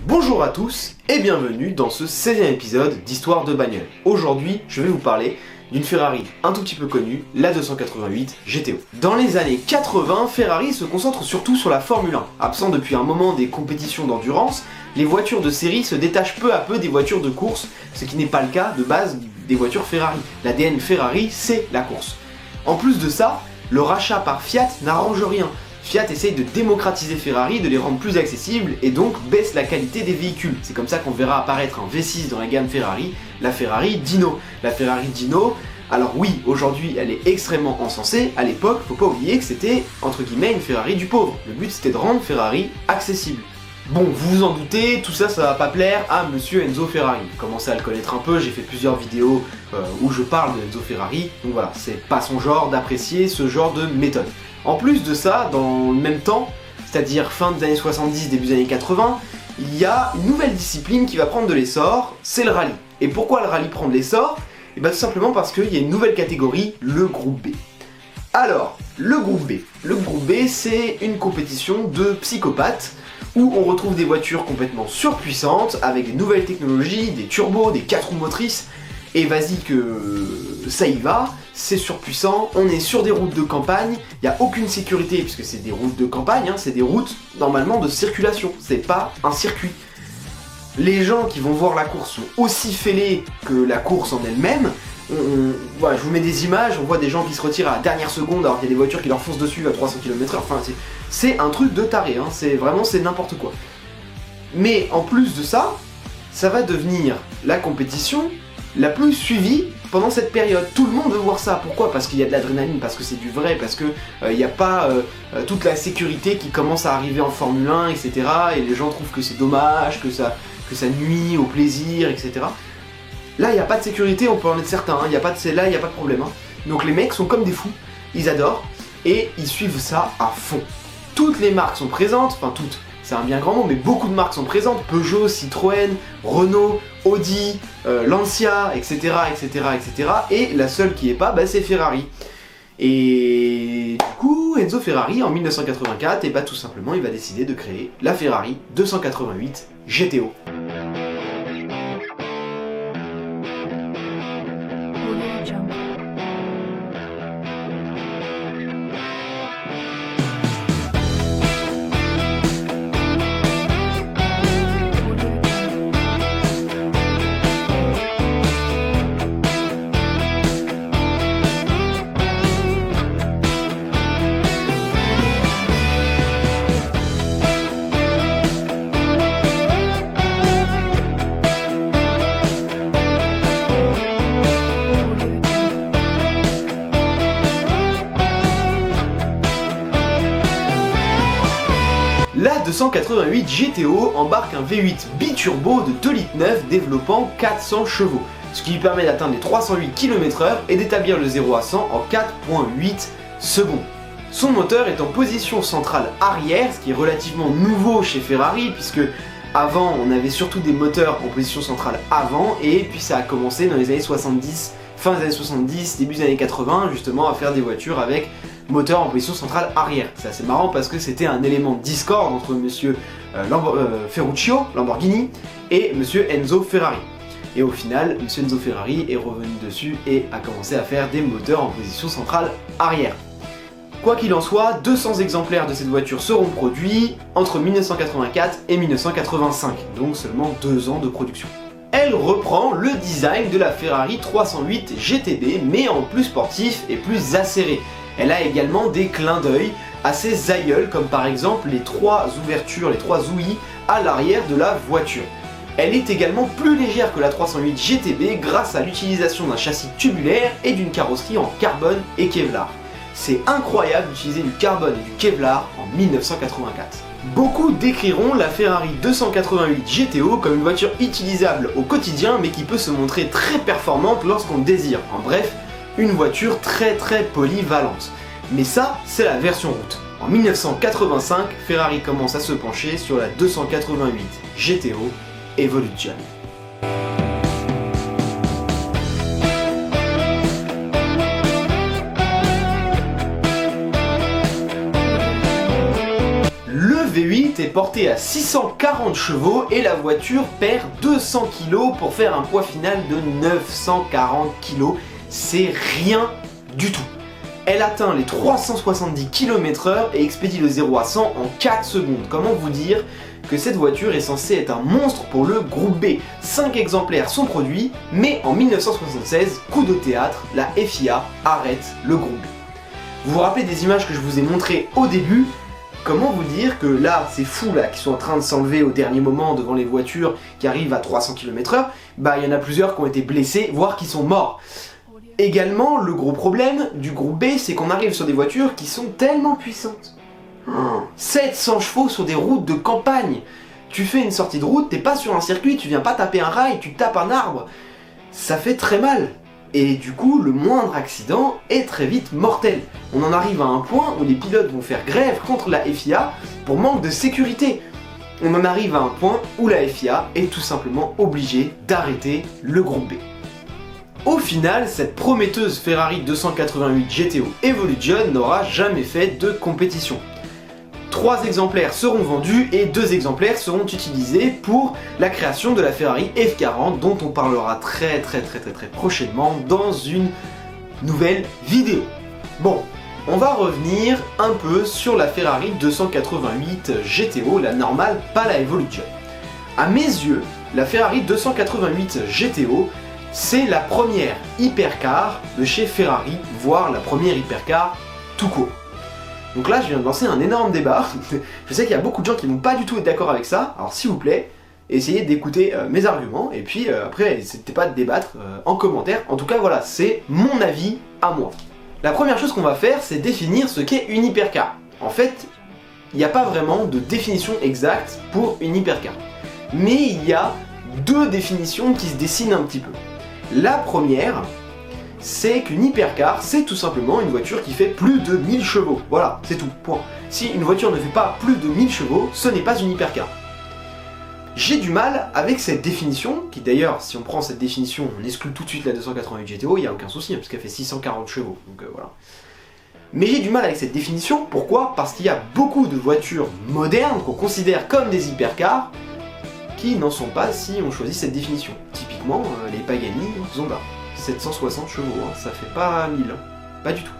Bonjour à tous et bienvenue dans ce 16e épisode d'Histoire de bagnole. Aujourd'hui, je vais vous parler d'une Ferrari un tout petit peu connue, la 288 GTO. Dans les années 80, Ferrari se concentre surtout sur la Formule 1. Absent depuis un moment des compétitions d'endurance, les voitures de série se détachent peu à peu des voitures de course, ce qui n'est pas le cas de base des voitures Ferrari. L'ADN Ferrari, c'est la course. En plus de ça, le rachat par Fiat n'arrange rien. Fiat essaye de démocratiser Ferrari, de les rendre plus accessibles et donc baisse la qualité des véhicules. C'est comme ça qu'on verra apparaître un V6 dans la gamme Ferrari, la Ferrari Dino. La Ferrari Dino, alors oui, aujourd'hui elle est extrêmement encensée, à l'époque, faut pas oublier que c'était entre guillemets une Ferrari du pauvre. Le but c'était de rendre Ferrari accessible. Bon, vous vous en doutez, tout ça, ça va pas plaire à monsieur Enzo Ferrari. Commencez à le connaître un peu, j'ai fait plusieurs vidéos où je parle de Enzo Ferrari, donc voilà, c'est pas son genre d'apprécier ce genre de méthode. En plus de ça, dans le même temps, c'est-à-dire fin des années 70, début des années 80, il y a une nouvelle discipline qui va prendre de l'essor, c'est le rallye. Et pourquoi le rallye prend de l'essor ? Et bien tout simplement parce qu'il y a une nouvelle catégorie, le groupe B. Alors, le groupe B. Le groupe B, c'est une compétition de psychopathes, où on retrouve des voitures complètement surpuissantes, avec des nouvelles technologies, des turbos, des 4 roues motrices, et vas-y que ça y va, c'est surpuissant, on est sur des routes de campagne, il n'y a aucune sécurité puisque c'est des routes de campagne, c'est des routes normalement de circulation, c'est pas un circuit. Les gens qui vont voir la course sont aussi fêlés que la course en elle-même. Voilà, je vous mets des images, on voit des gens qui se retirent à la dernière seconde alors qu'il y a des voitures qui leur foncent dessus à 300 km/h, enfin c'est un truc de taré, c'est n'importe quoi. Mais en plus de ça, ça va devenir la compétition la plus suivie pendant cette période. Tout le monde veut voir ça. Pourquoi ? Parce qu'il y a de l'adrénaline, parce que c'est du vrai, parce que il n'y a pas toute la sécurité qui commence à arriver en Formule 1, etc. Et les gens trouvent que c'est dommage, que ça nuit au plaisir, etc. Là, il n'y a pas de sécurité, on peut en être certain, là, il n'y a pas de problème. Donc les mecs sont comme des fous, ils adorent, et ils suivent ça à fond. Toutes les marques sont présentes, enfin toutes, c'est un bien grand mot, mais beaucoup de marques sont présentes, Peugeot, Citroën, Renault, Audi, Lancia, etc., etc., etc. Et la seule qui est pas, c'est Ferrari. Et du coup, Enzo Ferrari, en 1984, tout simplement, il va décider de créer la Ferrari 288 GTO. La 288 GTO embarque un V8 biturbo de 2,9 litres développant 400 chevaux, ce qui lui permet d'atteindre les 308 km/h et d'établir le 0 à 100 en 4,8 secondes. Son moteur est en position centrale arrière, ce qui est relativement nouveau chez Ferrari, puisque avant on avait surtout des moteurs en position centrale avant, et puis ça a commencé dans les années 70, fin des années 70, début des années 80, justement à faire des voitures avec moteur en position centrale arrière. C'est assez marrant parce que c'était un élément de discorde entre monsieur Ferruccio, Lamborghini, et monsieur Enzo Ferrari. Et au final, monsieur Enzo Ferrari est revenu dessus et a commencé à faire des moteurs en position centrale arrière. Quoi qu'il en soit, 200 exemplaires de cette voiture seront produits entre 1984 et 1985, donc seulement 2 ans de production. Elle reprend le design de la Ferrari 308 GTB, mais en plus sportif et plus acéré. Elle a également des clins d'œil à ses aïeuls, comme par exemple les 3 ouvertures, les 3 ouïes à l'arrière de la voiture. Elle est également plus légère que la 308 GTB grâce à l'utilisation d'un châssis tubulaire et d'une carrosserie en carbone et Kevlar. C'est incroyable d'utiliser du carbone et du Kevlar en 1984. Beaucoup décriront la Ferrari 288 GTO comme une voiture utilisable au quotidien mais qui peut se montrer très performante lorsqu'on le désire. En bref, une voiture très polyvalente. Mais ça, c'est la version route. En 1985, Ferrari commence à se pencher sur la 288 GTO Evolution. V8 est porté à 640 chevaux et la voiture perd 200 kg pour faire un poids final de 940 kg. C'est rien du tout. Elle atteint les 370 km/h et expédie le 0 à 100 en 4 secondes. Comment vous dire que cette voiture est censée être un monstre pour le groupe B. 5 exemplaires sont produits, mais en 1976, coup de théâtre, la FIA arrête le groupe B. Vous vous rappelez des images que je vous ai montrées au début? Comment vous dire que là, ces fous là qui sont en train de s'enlever au dernier moment devant les voitures qui arrivent à 300 km/h, bah il y en a plusieurs qui ont été blessés, voire qui sont morts. Également, le gros problème du groupe B, c'est qu'on arrive sur des voitures qui sont tellement puissantes. 700 chevaux sur des routes de campagne. Tu fais une sortie de route, t'es pas sur un circuit, tu viens pas taper un rail, tu tapes un arbre. Ça fait très mal. Et du coup, le moindre accident est très vite mortel. On en arrive à un point où les pilotes vont faire grève contre la FIA pour manque de sécurité. On en arrive à un point où la FIA est tout simplement obligée d'arrêter le groupe B. Au final, cette prometteuse Ferrari 288 GTO Evolution n'aura jamais fait de compétition. 3 exemplaires seront vendus et 2 exemplaires seront utilisés pour la création de la Ferrari F40 dont on parlera très prochainement dans une nouvelle vidéo. Bon, on va revenir un peu sur la Ferrari 288 GTO, la normale, pas la Evolution. À mes yeux, la Ferrari 288 GTO, c'est la première hypercar de chez Ferrari, voire la première hypercar tout court. Donc là, je viens de lancer un énorme débat. Je sais qu'il y a beaucoup de gens qui vont pas du tout être d'accord avec ça. Alors s'il vous plaît, essayez d'écouter mes arguments. Et puis après, n'hésitez pas de débattre en commentaire. En tout cas, voilà, c'est mon avis à moi. La première chose qu'on va faire, c'est définir ce qu'est une hypercar. En fait, il n'y a pas vraiment de définition exacte pour une hypercar. Mais il y a 2 définitions qui se dessinent un petit peu. La première, c'est qu'une hypercar, c'est tout simplement une voiture qui fait plus de 1000 chevaux. Voilà, c'est tout, point. Si une voiture ne fait pas plus de 1000 chevaux, ce n'est pas une hypercar. J'ai du mal avec cette définition, qui d'ailleurs, si on prend cette définition, on exclut tout de suite la 288 GTO, il n'y a aucun souci, hein, parce qu'elle fait 640 chevaux, donc voilà. Mais j'ai du mal avec cette définition, pourquoi? Parce qu'il y a beaucoup de voitures modernes qu'on considère comme des hypercars, qui n'en sont pas si on choisit cette définition. Typiquement, les Pagani Zonda. 760 chevaux, hein, ça fait pas 1000, hein. Pas du tout.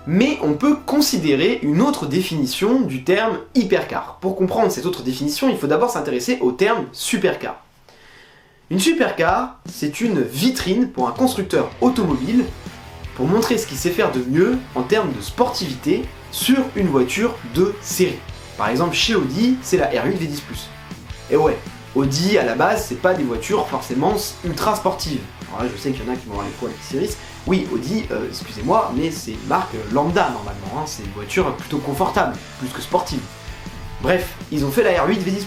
Mais on peut considérer une autre définition du terme hypercar. Pour comprendre cette autre définition, il faut d'abord s'intéresser au terme supercar. Une supercar, c'est une vitrine pour un constructeur automobile pour montrer ce qu'il sait faire de mieux en termes de sportivité sur une voiture de série. Par exemple, chez Audi, c'est la R8 V10+. Et ouais, Audi, à la base, c'est pas des voitures forcément ultra sportives. Alors là, je sais qu'il y en a qui vont avoir les poils qui s'irrissent. Oui, Audi, excusez-moi, mais c'est une marque lambda normalement, hein, c'est une voiture plutôt confortable, plus que sportive. Bref, ils ont fait la R8 V10+.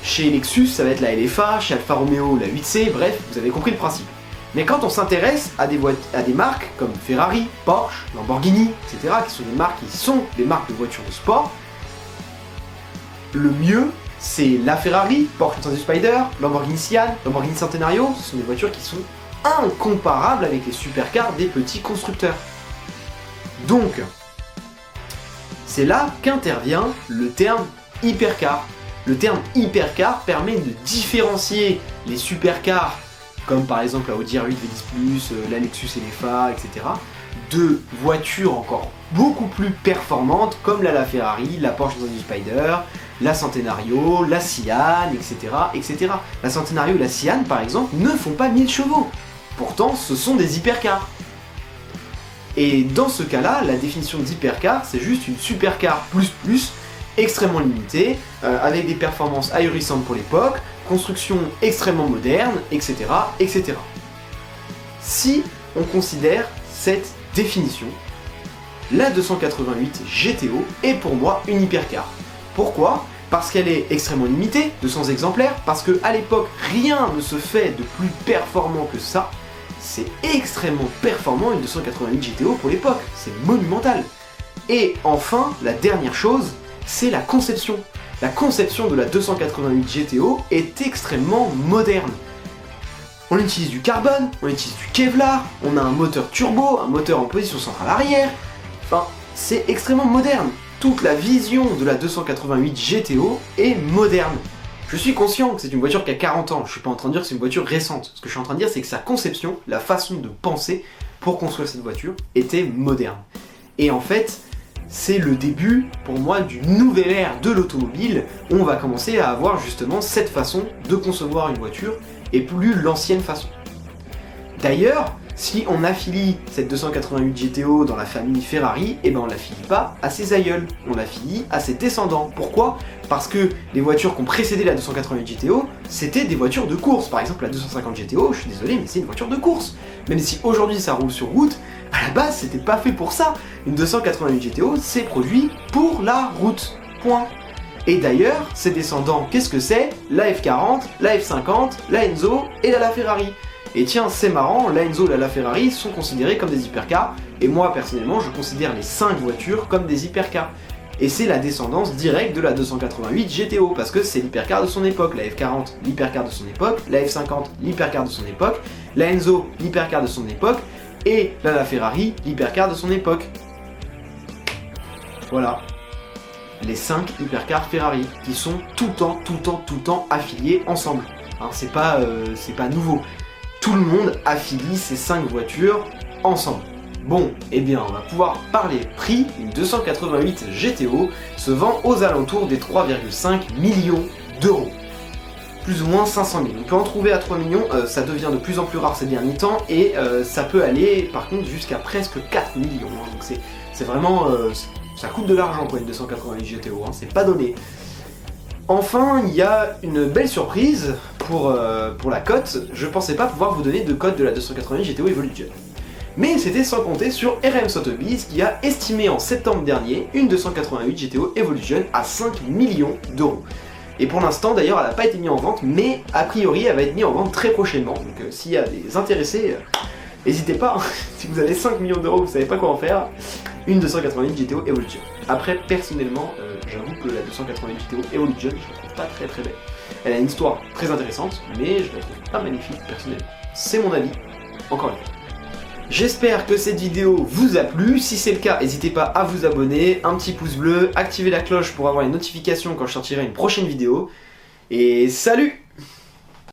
Chez Lexus, ça va être la LFA, chez Alfa Romeo, la 8C, bref, vous avez compris le principe. Mais quand on s'intéresse à des marques comme Ferrari, Porsche, Lamborghini, etc., qui sont des marques de voitures de sport, le mieux, c'est la Ferrari, Porsche 911 Spider, Lamborghini Sian, Lamborghini Centenario, ce sont des voitures qui sont incomparables avec les supercars des petits constructeurs. Donc, c'est là qu'intervient le terme hypercar. Le terme hypercar permet de différencier les supercars, comme par exemple la Audi R8 V10+, la Lexus LFA, etc., de voitures encore beaucoup plus performantes comme la Ferrari, la Porsche 911 Spider, la Centenario, la Sian, etc. La Centenario et la Sian, par exemple, ne font pas 1000 chevaux. Pourtant, ce sont des hypercars. Et dans ce cas-là, la définition d'hypercar, c'est juste une supercar plus, extrêmement limitée, avec des performances ahurissantes pour l'époque, construction extrêmement moderne, etc. Si on considère cette définition, la 288 GTO est pour moi une hypercar. Pourquoi? Parce qu'elle est extrêmement limitée, 200 exemplaires, parce qu'à l'époque, rien ne se fait de plus performant que ça. C'est extrêmement performant une 288 GTO pour l'époque, c'est monumental. Et enfin, la dernière chose, c'est la conception. La conception de la 288 GTO est extrêmement moderne. On utilise du carbone, on utilise du Kevlar, on a un moteur turbo, un moteur en position centrale arrière. Enfin, c'est extrêmement moderne. toute la vision de la 288 GTO est moderne. Je suis conscient que c'est une voiture qui a 40 ans, je suis pas en train de dire que c'est une voiture récente. Ce que je suis en train de dire, c'est que sa conception, la façon de penser pour construire cette voiture, était moderne. Et en fait, c'est le début, pour moi, d'une nouvelle ère de l'automobile, où on va commencer à avoir justement cette façon de concevoir une voiture, et plus l'ancienne façon. D'ailleurs, si on affilie cette 288 GTO dans la famille Ferrari, eh ben on l'affilie pas à ses aïeuls, on l'affilie à ses descendants. Pourquoi ? Parce que les voitures qui ont précédé la 288 GTO, c'était des voitures de course. Par exemple, la 250 GTO, je suis désolé, mais c'est une voiture de course. Même si aujourd'hui ça roule sur route, à la base c'était pas fait pour ça. Une 288 GTO, c'est produit pour la route. Point. Et d'ailleurs, ses descendants, qu'est-ce que c'est ? La F40, la F50, la Enzo et la LaFerrari. Et tiens, c'est marrant, la Enzo et la LaFerrari sont considérés comme des hypercars, et moi personnellement je considère les 5 voitures comme des hypercars. Et c'est la descendance directe de la 288 GTO, parce que c'est l'hypercar de son époque, la F40, l'hypercar de son époque, la F50, l'hypercar de son époque, la Enzo, l'hypercar de son époque, et la LaFerrari, l'hypercar de son époque. Voilà. Les 5 hypercars Ferrari, qui sont tout le temps affiliés ensemble. Hein, c'est pas nouveau. Tout le monde affilie ces 5 voitures ensemble. Bon, eh bien on va pouvoir parler prix. Une 288 GTO se vend aux alentours des 3,5 millions d'euros. Plus ou moins 500 000. On peut en trouver à 3 millions, ça devient de plus en plus rare ces derniers temps, et ça peut aller par contre jusqu'à presque 4 millions. Hein. Donc c'est vraiment... ça coûte de l'argent pour une 288 GTO, hein. C'est pas donné. Enfin, il y a une belle surprise pour la cote. Je pensais pas pouvoir vous donner de cote de la 288 GTO Evolution. Mais c'était sans compter sur RM Sotheby's qui a estimé en septembre dernier une 288 GTO Evolution à 5 millions d'euros. Et pour l'instant, d'ailleurs, elle n'a pas été mise en vente, mais a priori, elle va être mise en vente très prochainement. Donc s'il y a des intéressés, n'hésitez pas. Si vous avez 5 millions d'euros, vous savez pas quoi en faire, une 288 GTO Evolution. Après, personnellement, j'avoue que la 288 GTO Evolution, je la trouve pas très belle. Elle a une histoire très intéressante, mais je la trouve pas magnifique personnellement. C'est mon avis, encore une fois. J'espère que cette vidéo vous a plu. Si c'est le cas, n'hésitez pas à vous abonner, un petit pouce bleu, activer la cloche pour avoir les notifications quand je sortirai une prochaine vidéo. Et salut!